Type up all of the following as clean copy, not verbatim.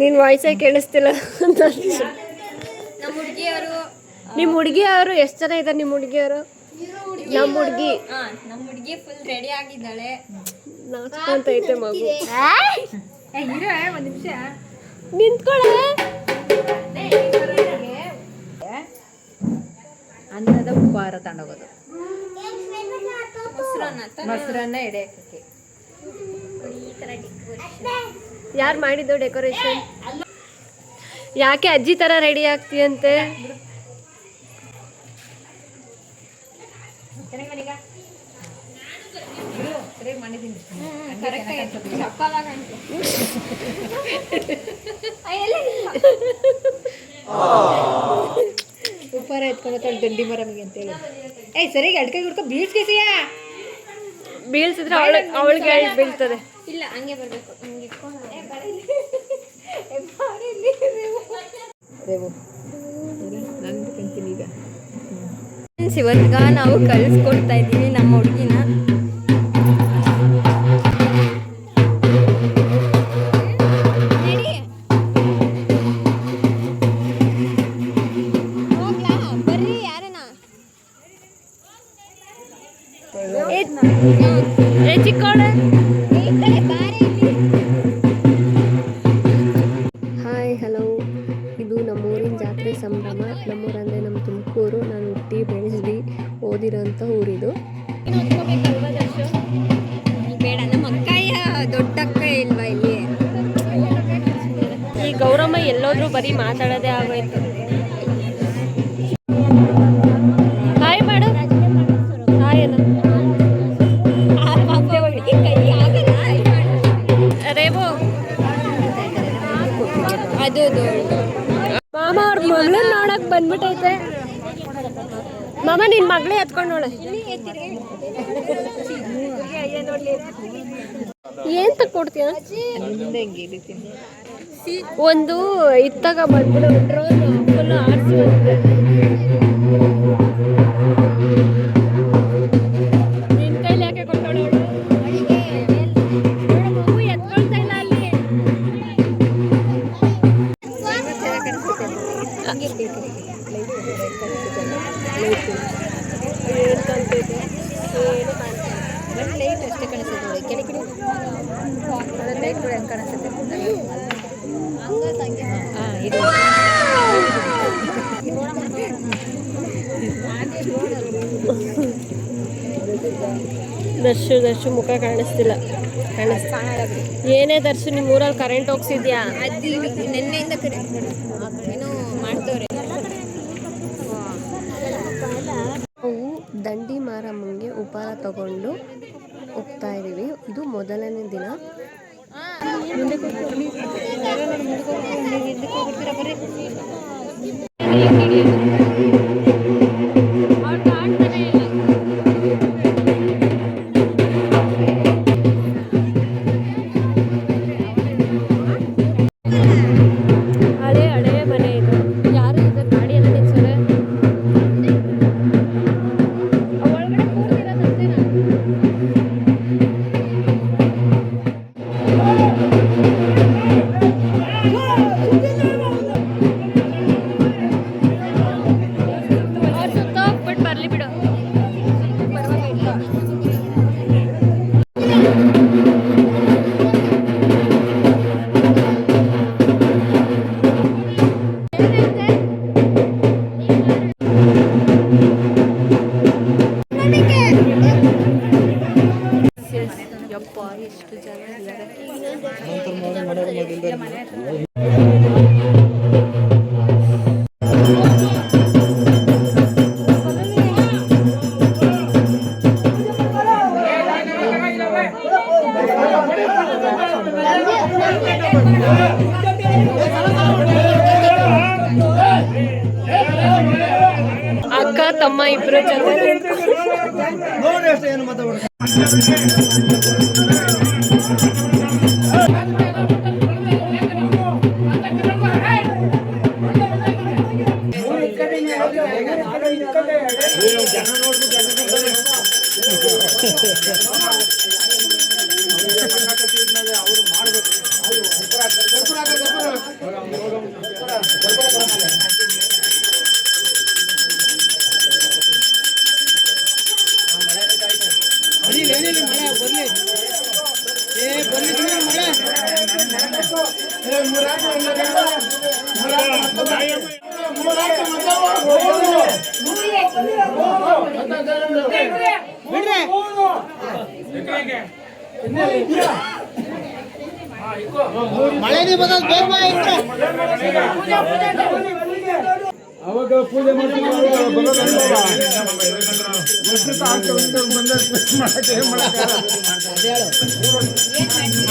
ನಿನ್ನ ವಾಯ್ಸೇ ಕೇಳಿಸ್ತಿಲ್ಲ ಅಂತ. ನಿಮ್ಮ ಹುಡುಗಿಯವರು ಎಷ್ಟು ಜನ ಇದ್ದಾರೆ? ನಿಮ್ಮ ಹುಡುಗಿಯವರು ನಮ್ಮ ಹುಡುಗಿ ಫುಲ್ ರೆಡಿ ಆಗಿದ್ದಾಳೆ. ನಾಚ್ಕೊಂತೈತೆ ಮಗು. ಒಂದು ನಿಮಿಷ ನಿಂತ್ಕೊಳ್ಳ. ಅನ್ನದ ಉಪಹಾರ ತಗೊಂಡೋಗೋದು, ಮೊಸರನ್ನ ಎಡೆ ಹಾಕಿ. ಯಾರು ಮಾಡಿದ್ದು ಡೆಕೋರೇಷನ್? ಯಾಕೆ ಅಜ್ಜಿ ತರ ರೆಡಿ ಆಗ್ತೀಯಂತೆ? ಉಪ್ಪಾರ ಎತ್ಕೊಂಡು ದಂಡಿ ಮರಮಿಗೆ ಅಂತೇಳಿ. ಸರಿಯಾಗಿ ಅಡ್ಕೆ ಗುಡ್ಕೊ ಬೀಳ್ಸ್ಕೇಸಿಯಾ. ಬೀಳ್ಸಿದ್ರೆ ಅವಳಿಗೆ ಬೀಳ್ತದೆ. ಇಲ್ಲ ಹಂಗೆ ಬರ್ಬೇಕು. ಇವಾಗ ನಾವು ಕಳಿಸ್ಕೊಡ್ತಾ ಇದ್ದೀವಿ ನಮ್ಮ ಹುಡುಗಿನ. ಹಾಯ್ ಹಲೋ, ಇದು ನಮ್ಮೂರಿನ ಜಾತ್ರೆ ಸಂಭ್ರಮ. ನಮ್ಮೂರಂದರೆ ನಮ್ಮ ತುಮಕೂರು. ನಾನು ಹುಟ್ಟಿ ಬೆಳೆಸಿ ಓದಿರೋಂಥ ಊರಿದು. ಬೇಡ, ನಮ್ಮ ಅಕ್ಕಯ್ಯ ದೊಡ್ಡ ಅಕ್ಕ ಇಲ್ವಾ ಇಲ್ಲಿ? ಈ ಗೌರಮ್ಮ ಎಲ್ಲೋದ್ರೂ ಬರೀ ಮಾತಾಡೋದೇ ಆಗೋಯ್ತು. ಹಾಯ್ ಮಾಡು. ಹಾಯ್ ರೇಬೋ. ಅದು ಮಾಮ ಅವ್ರ ಮಗಳನ್ನ ನೋಡಕ್ ಬಂದ್ಬಿಟ್ಟೈತೆ. ಮಾಮ ನಿನ್ ಮಗಳೇ ಎತ್ಕೊಂಡೋಳೆ. ಏನ್ ತಕ್ಕೊಡ್ತೀಯ? ಒಂದು ಇತ್ತಾಗ ಬಂದ್ಬಿಡು. ಡ್ರೋನ್ ಫುಲ್ ಆಡ್ಸಿ ನಿನ್ ಕೈಲಿ ಯಾಕೆ ಕೊಟ್ಟೋಳು? ಮಗು ಎತ್ಕೊಳ್ತಾ ಇಲ್ಲ ಅಲ್ಲಿ. ಲೈಟ್ ಅಷ್ಟೇ ಕಾಣಿಸುತ್ತೆ ನೋಡಿ. ಕೆಳಗಡೆ ಲೈಟ್ ಕೂಡ ಹೆಂಗೆ ಕಾಣಿಸುತ್ತೆ? ಇದು ದರ್ಶು ಮುಖ ಕಾಣಿಸ್ತಿಲ್ಲ. ಏನೇ ದರ್ಶು, ನಿಮ್ಮ ಊರಲ್ಲಿ ಕರೆಂಟ್ ಹೋಗ್ಸಿದ್ಯಾ? ಅದು ನಿನ್ನೆಯಿಂದ ಏನೋ ಮಾಡ್ತವ್ರೆ. ನಾವು ದಂಡಿ ಮಾರಮ್ಮಂಗೆ ಉಪಹಾರ ತಗೊಂಡು ಹೋಗ್ತಾ ಇದೀವಿ. ಇದು ಮೊದಲನೇ ದಿನ. ಹಳೆ ಮನೆ ಇದು. ಯಾರು ಇದೆ ಗಾಡಿ ಎಲ್ಲ ನಿಲ್ಸೋರೆ? ಒಳಗಡೆ ಕೂತಿರೋದಂತೆ. ಅವ್ರ ಸುತ್ತ ಹೋಗ್ಬಿಟ್ಟು ಬರ್ಲಿ ಬಿಡು. ಯಪ್ಪ ಎಷ್ಟು ಜನ ಇದ್ದಾರೆ. ಅಕ್ಕ ತಮ್ಮ ಇಬ್ರು ಜೊತೆ ಮಳೆ ಬದಲ್ ಬೇಗ ಅವಾಗ ಪೂಜೆ ಮಾಡಿ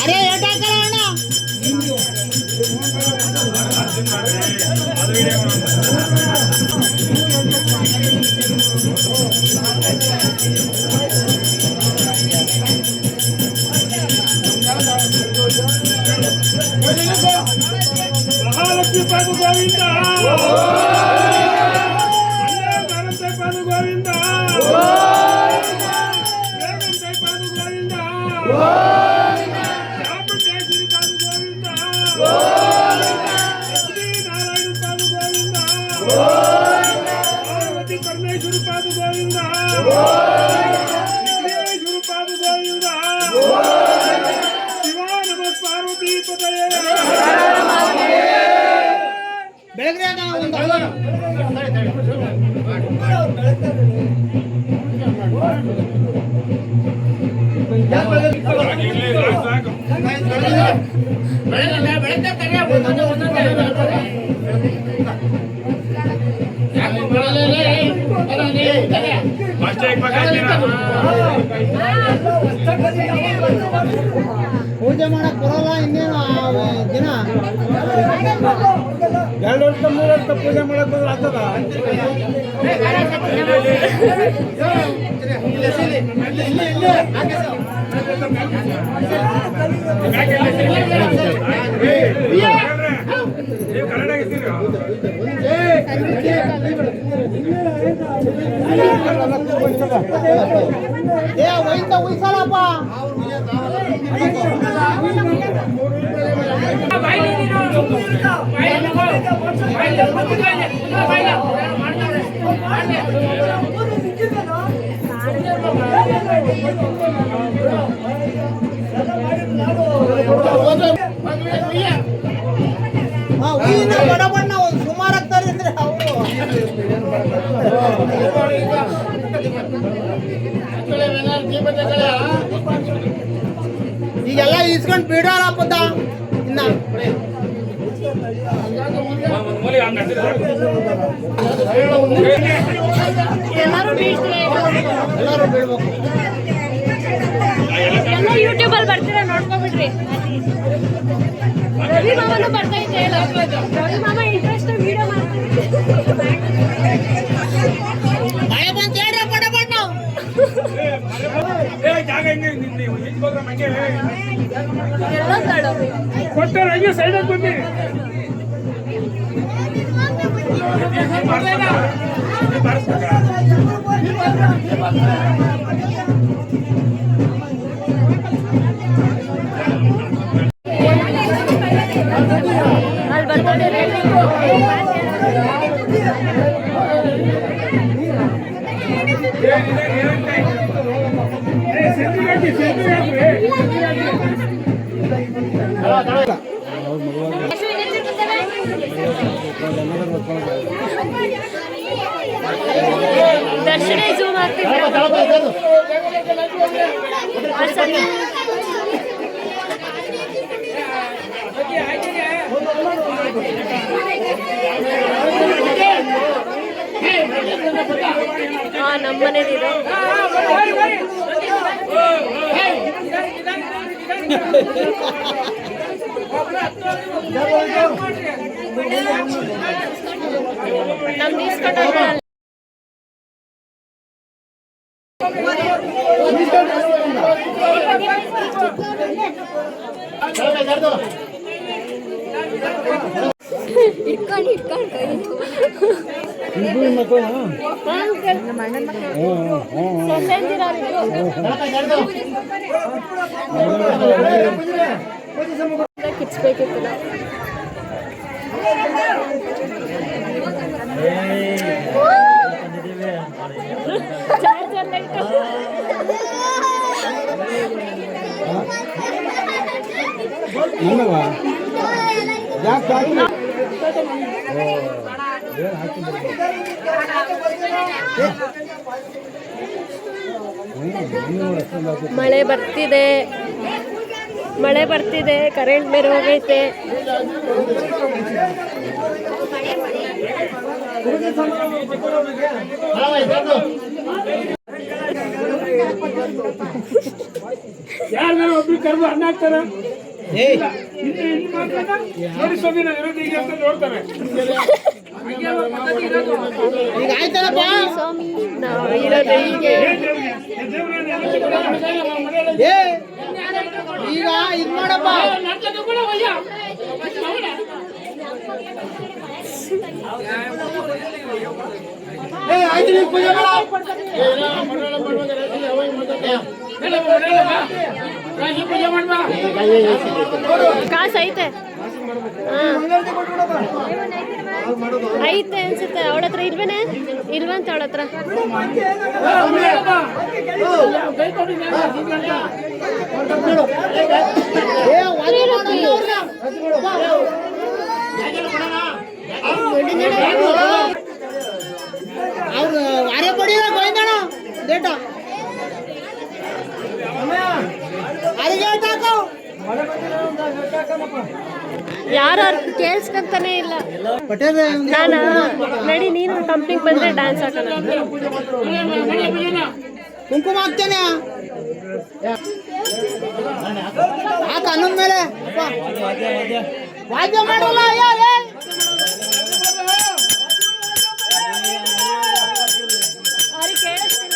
ಅರೆ ಮಹಾಲಕ್ಷ್ಮಿ ಪಾದು ಗೋವಿಂದ ಭಾರತ ಪಾದು ಗೋವಿಂದ ಪಾದು ಗೋವಿಂದ ಚಾಮುಂಡೇಶ್ವರಿ ಪಾದು ಗೋವಿಂದ ಲಕ್ಷ್ಮೀನಾರಾಯಣ ಪಾದು ಗೋವಿಂದ ಪಾರ್ವತಿ ಪರಮೇಶ್ವರಿ ಪಾದು ಗೋವಿಂದ ವಿಘ್ನೇಶ್ವರ ಪಾದು ಗೋವಿಂದ ಶಿವ ನಮ ಪಾರ್ವತಿ ಪದಯೇ ಪೂಜೆ ಮಾಡಕ್ ಬರಲ್ಲ ಇನ್ನೇನು ದಿನ 2 ವರ್ಷ 3 ವರ್ಷ ಪೂಜೆ ಮಾಡಕ್ ಬಂದ್ರೆ ಆಗ್ತದ ಉಯ್ಸಲಪ್ಪ ಬಡ ಬಣ್ಣ ಸುಮಾರು ಆಗ್ತಾರೆ ಅಂದ್ರೆ ಅವರು ಈಗೆಲ್ಲ ಇಸ್ಕೊಂಡು ಬಿಡೋರಪ್ಪದ ಇನ್ನ ಎಲ್ಲರೂ ಬೀಳ್ಬೇಕು ಎಲ್ಲ ಯೂಟ್ಯೂಬಲ್ಲಿ ಬರ್ತೀರಾ ನೋಡ್ಕೊಬಿಡ್ರಿ. ರವಿ ಮಾಮನು ಬರ್ತಾ ಇದ್ದೆ. ರವಿ ಮಾಮ ಇಂಟ್ರೆಸ್ಟ್ ವಿಡಿಯೋ ಮಾಡ್ತಾರೆ. ಮಳೆ ಬಂತ ಹೇಳ್ರಿ ಬಡ ಬಣ್ಣ ಎಲ್ಲ ಸೈಡ್ ಕೊಟ್ಟರೆ ಹಂಗೆ ಸೈಡಲ್ಲಿ ಬನ್ನಿ. ಅಲ್ಲಿ ಬರ್ತಾರೆ. ದರ್ಶನ ಝೂಮ್ ಆಗ್ತಿದೆ. ನಮ್ಮನೇಲಿದೆ. ನಮ್ದು ಇಸ್ಕೊಂಡು ಇಟ್ಕೊಂಡು ಕೈ ಕಿಚ್ಬೇಕಿತ್ತಲ್ಲ. ಚಾರ್ಜರ್ ಲೈಟ್ ನನ್ನವಾ ಮಳೆ ಬರ್ತಿದೆ, ಕರೆಂಟ್ ಬೇರೆ ಹೋಗೈತೆ. ಯಾರು ಒಬ್ರು ಕರ್ದು ಅನ್ನ ಹಾಕ್ತಾರ ನೋಡಿ ಸ್ವಾಮಿ ನಾನು ಇರೋದು ಹೀಗೆ ಅಂತ ನೋಡ್ತಾರೆ. ಈಗ ಆಯ್ತಲ್ಲಪ್ಪ ಸ್ವಾಮಿ ನಾವು ಇರೋದು ಹೀಗೆ. ಏ ಈಗ ಇದ್ ಮಾಡಪ್ಪ ಏ ಆಯ್ತು ನೀವು ಪೂಜೆ ಕಾಸು ಐತೆ, ಐತೆ ಅನ್ಸುತ್ತೆ. ಅವಳ ಹತ್ರ ಇಲ್ವಂತ ಅವಳ ಹತ್ರ. ಅವ್ರು ಅರೆ ಪಡಿಯ ಗೋವಿಂದಣ್ಣ ಡೇಟ ಯಾರು ಕೇಳಿಸ್ಕೊಂತಾನೆ ಇಲ್ಲ. ಪಟೇಲ್ ನಾನು ನಡಿ, ನೀನು ಕಂಪ್ನಿಗೆ ಬಂದ್ರೆ ಡ್ಯಾನ್ಸ್ ಹಾಕೋಣ. ಕುಂಕುಮ ಹಾಕ್ತೇನೆ ಹಾಕ ಅನ್ನದ ಮೇಲೆ ವಾದ್ಯ ಮಾಡಲ್ಲ. ಅವ್ರಿಗೆ ಕೇಳಿಸ್ತಿಲ್ಲ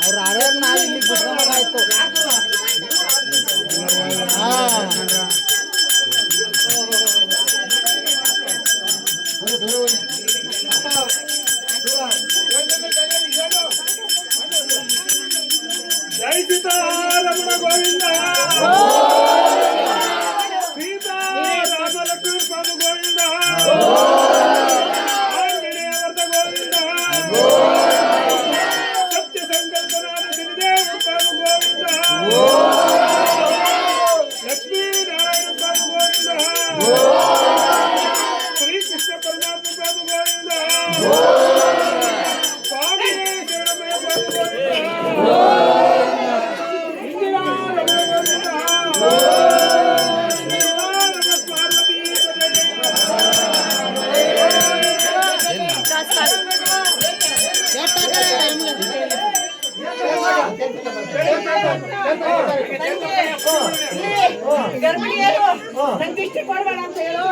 ಅವ್ರ ಆಡೋರ್ ನಾವು ಇಲ್ಲಿ ಬಿಟ್ಕೊಂಡಾಗಾಯ್ತು. ಜೈ ಸೀತಾರಮಣ ಗೋವಿಂದ, ಸೀತಾರಾಮಲಕ್ಷ್ಮಣ ಸ್ವಾಮಿ ಗೋವಿಂದ, ಆಂಜನೇಯ ವರ್ಧ ಗೋವಿಂದ, ಸತ್ಯ ಸಂಕಲ್ಪನಾದ ಶನಿದೇವ ಸ್ವಾಮಿ ಗೋವಿಂದ, ಲಕ್ಷ್ಮೀ ನಾರಾಯಣ ಸ್ವಾಮಿ ಗೋವಿಂದ, ಶ್ರೀಕೃಷ್ಣ ಪರಮಾತ್ಮ ಸ್ವಾಮಿ ಗೋವಿಂದ, ಸ್ವಾಮಿ ಶರಣಮಯ ಸ್ವಾಮಿ ಗೋವಿಂದ, ಗರ್ಭಿಣಿಯರು ನಂಗಿಷ್ಟು ಕೊಡ್ಬೇಡ ಅಂತ ಹೇಳು.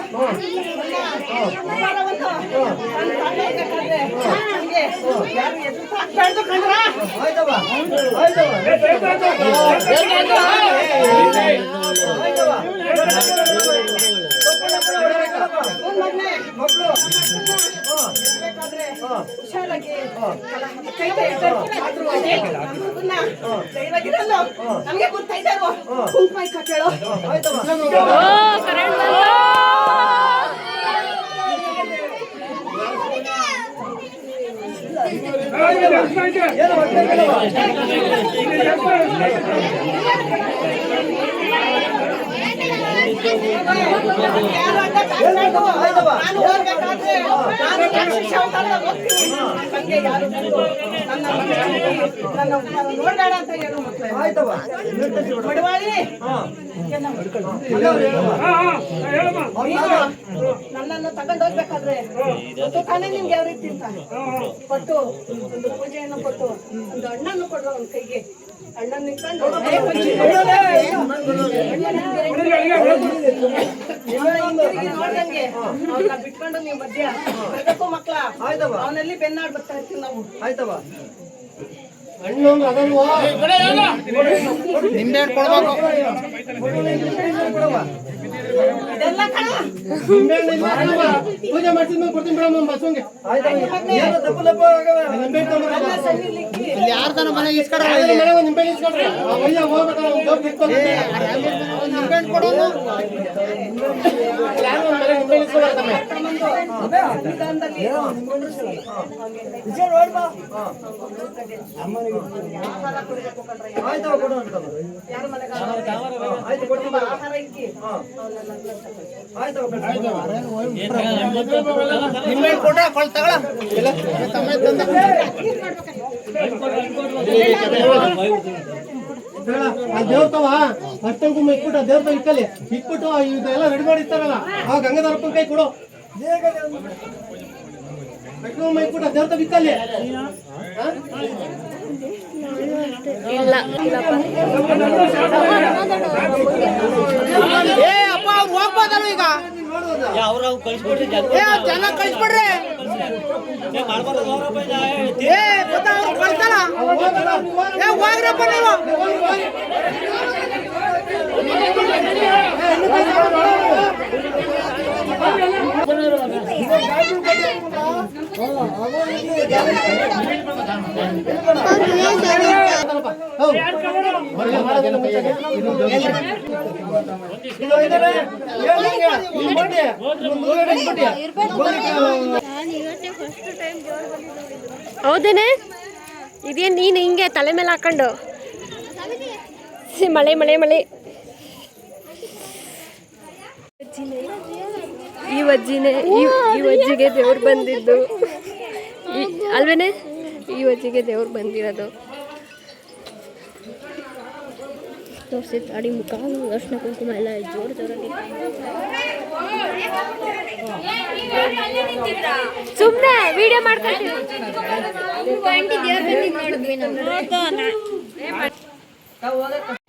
ಹುಷಾರಾಗಿ ನಮ್ಗೆ ಗೊತ್ತಾಯ್ತಾರೋ ಕುಂಕುಮ ಕೇಳು. ನಾನು ಹೋಗ್ಬೇಕಾದ್ರೆ ನನಗೆ ಯಾರು ನನ್ನ ನೋಡ್ಬೇಡ ಅಂತ ಹೇಳು ಮಕ್ಕಳೇ. ಬಡವಾಳಿ ನನ್ನನ್ನು ತಗೊಂಡು ಹೋಗ್ಬೇಕಾದ್ರೆ ಗೊತ್ತು ತಾನೇ ನಿಮ್ಗೆ ಯಾವ ರೀತಿ ಅಂತ ಕೊಟ್ಟು ಒಂದು ಪೂಜೆಯನ್ನು ಕೊಟ್ಟು ಒಂದು ಹಣ್ಣನ್ನು ಕೊಡ್ರು ಅವ್ನ ಕೈಗೆ. ಹಣ್ಣನ್ನು ನಿಂತ್ಕೊಂಡು ನೋಡ್ದಂಗೆ ಅವ್ನ ಬಿಟ್ಕೊಂಡು ನೀವು ಮಧ್ಯ ಬರ್ಬೇಕು ಮಕ್ಳ. ಅವನಲ್ಲಿ ಬೆನ್ನಾಡ್ ಬರ್ತಾ ಇರ್ತೀವಿ ನಾವು. ನಿಂಬೆ ಕೊಡ್ಬೇಕು. ಇದೆಲ್ಲ ಕಣ ಪೂಜೆ ಮಾಡ್ತಿದ್ಮೇಲೆ ಕೊಡ್ತೀನಿ ಬಿಡಮ್ಮ ಬಸ್ಸಂಗೆ. ಯಾರ ತನ ಮನೆಗೆ ಇಸ್ಕೊಡ್ರ ನಿಂಬೆ ಇಸ್ಕೊಡ್ರಿ. ನಿಂಬೆ ನಿಂಬೆಹಣ್ಣು ಕೊಡೋನು ನಿಂಬೆಹಣ್ಣು ಕೊಟ್ಟ ಕೊಳ್ ತಗೊಳ ಆ ದೇವ್ರತವ ಅಷ್ಟೊಂದು ಕುಂಬ ಇಟ್ಬಿಟ್ಟು ಆ ದೇವ್ರತ ಇಕ್ಕಲ್ಲಿ ಇಟ್ಬಿಟ್ಟು ಇದೆಲ್ಲ ರೆಡಿ ಮಾಡಿ ಇರ್ತಾರಲ್ಲ ಆ ಗಂಗಾಧರಪ್ಪನ ಕೈ ಕೊಡು ಅಷ್ಟೊಂದು ಇಟ್ಬಿಟ್ಟು ಆ ದೇವ್ರತ ಇಕ್ಕಲ್ಲಿ ಇಲ್ಲ ಏ ಅಪ್ಪ ಅವ್ರು ಹೋಗ್ಬೋದಲ್ಲ ಈಗ ಏ ಜನ ಕಳಿಸ್ಬಿಡ್ರಿ ಏ ಗೊತ್ತಾ ಅವ್ರು ಕಳ್ಸಲ್ಲ ಏ ಹೋಗ್ರಪ್ಪ ನೀವು ಹೌದೇನೆ ಇದೇನು ನೀನು ಹಿಂಗೆ ತಲೆ ಮೇಲೆ ಹಾಕೊಂಡು ಮಳೆ ಮಳೆ ಮಳೆ ಈ ಅಜ್ಜಿನೇ ಈ ಅಜ್ಜಿಗೆ ದೇವ್ರು ಬಂದಿದ್ದು ಅಲ್ವೇನೆ ಈ ಅಜ್ಜಿಗೆ ದೇವ್ರು ಬಂದಿರೋದು ತೋರಿಸಿ ತಾಡಿ ಮುಖ ಅರ್ಶಿನ ಕುಂಕುಮ ಎಲ್ಲ ಜೋರು ಜೋರಾಗಿ ಸುಮ್ಮನೆ ವಿಡಿಯೋ ಮಾಡ್ಕೊಳ್ತೀವಿ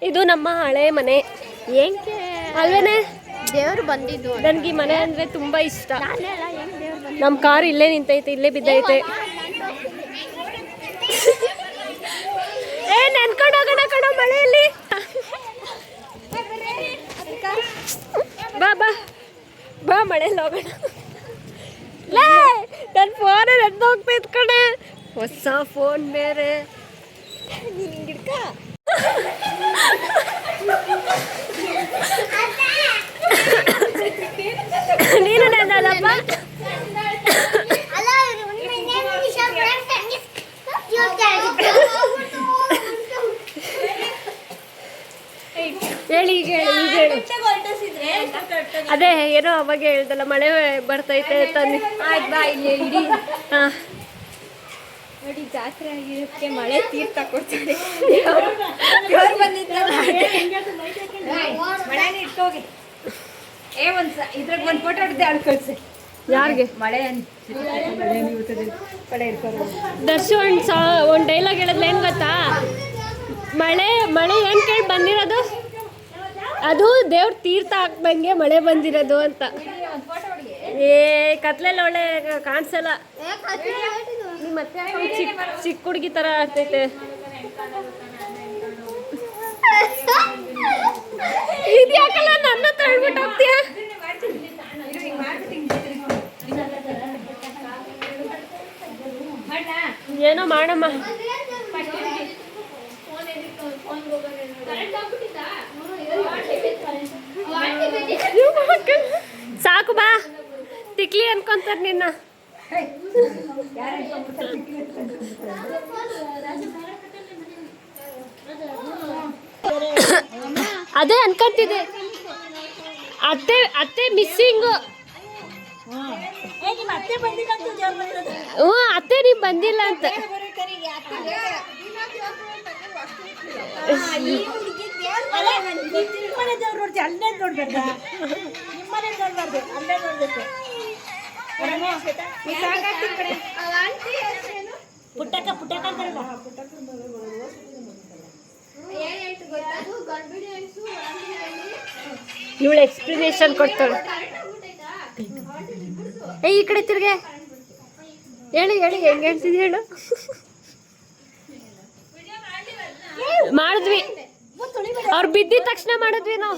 ಇದು ನಮ್ಮ ಹಳೆ ಮನೆ ಅಲ್ವೇನೆ ದೇವ್ರು ಬಂದಿದ್ದು ನನ್ಗೆ ಈ ಮನೆ ಅಂದ್ರೆ ತುಂಬಾ ಇಷ್ಟ ನಮ್ಮ ಕಾರ್ ಇಲ್ಲೇ ನಿಂತೈತೆ ಇಲ್ಲೇ ಬಿದ್ದೈತೆ ಏ ನೆನ್ಕೊಂಡು ಹೋಗೋಣ ಕಣೋ ಮಳೆಯಲ್ಲಿ ಬಾ ಬಾ ಬಾ ಮಳೆಯಲ್ಲಿ ಹೋಗೋಣ ಲೇ ನನ್ನ ಫೋನ್ ಎದ್ದು ಹೋಗ್ತೈತ್ ಕಣೆ ಹೊಸ ಫೋನ್ ಬೇರೆ ನೀನು ಹಿಂಗಿಡ್ಕ ನೀನು ನನ್ನಲ್ಲಪ್ಪ ಹೇಳಿ ಈಗ ಹೇಳಿ ಅದೇ ಏನೋ ಅವಾಗ ಹೇಳ್ದಲ್ಲ ಮಳೆ ಬರ್ತೈತೆ ತಾನೆ ಆಯ್ತು ಬಾ ಇಲ್ಲಿ ಇಡೀ ಹಾಂ ನೋಡಿ ಜಾತ್ರೆ ಆಗಿರೋದಕ್ಕೆ ಮಳೆ ತೀರ್ಥ ಕೊಡ್ತಾರೆ ದೇವ್ರು ಬಂದಿದ್ದಲ್ಲ ಮಳೆನ ಇಟ್ಕೋಗಿ ಇದ್ರಾಗ ಒಂದು ಫೋಟೋ ಹೊಡೆದೆ ಅವ್ಳು ಕಳ್ಸಿ ಯಾರಿಗೆ ಮಳೆ ಕಡೆ ಇಟ್ಕೊಂಡು ದರ್ಶು ಒಂದು ಡೈಲಾಗ್ ಹೇಳಿದ್ಲ ಏನು ಗೊತ್ತಾ ಮಳೆ ಮಳೆ ಏನು ಕೇಳಿ ಬಂದಿರೋದು ಅದು ದೇವ್ರ ತೀರ್ಥ ಹಾಕ್ದಂಗೆ ಮಳೆ ಬಂದಿರೋದು ಅಂತ ಏ ಕತ್ಲೆಲ್ಲ ಒಳ್ಳೆ ಕಾಣಿಸಲ್ಲ ನಿಮ್ಮ ಮತ್ತೆ ಚಿಕ್ಕ ಹುಡುಗಿ ಥರ ಆಗ್ತೈತೆ ಇದ್ಯಾಕಲ್ಲ ನನ್ನ ತಳ್ಬಿಟ್ಟು ಹೋಗ್ತೀಯ ಏನೋ ಮಾಡಮ್ಮ ಸಾಕು ಬಾ ತಿಕ್ಲಿ ಅನ್ಕೊಂತಾರೆ ನಿನ್ನ ಅದೇ ಅನ್ಕೊಂತಿದ್ದೆ ಅತ್ತೆ ಅತ್ತೆ ಮಿಸ್ಸಿಂಗು ಹ್ಞೂ ಅತ್ತೆ ನೀವು ಬಂದಿಲ್ಲ ಅಂತ ಇವಳು ಎಕ್ಸ್ಪ್ಲನೇಷನ್ ಕೊಡ್ತಾಳೆ ಏ ಈ ಕಡೆ ತಿರ್ಗೆ ಹೇಳಿ ಹೇಳಿ ಹೆಂಗೆ ಹೇಳ್ತಿದ್ದೆ ಹೇಳು ಮಾಡಿದ್ವಿ ಅವ್ರು ಬಿದ್ದಿದ ತಕ್ಷಣ ಮಾಡಿದ್ವಿ ನಾವು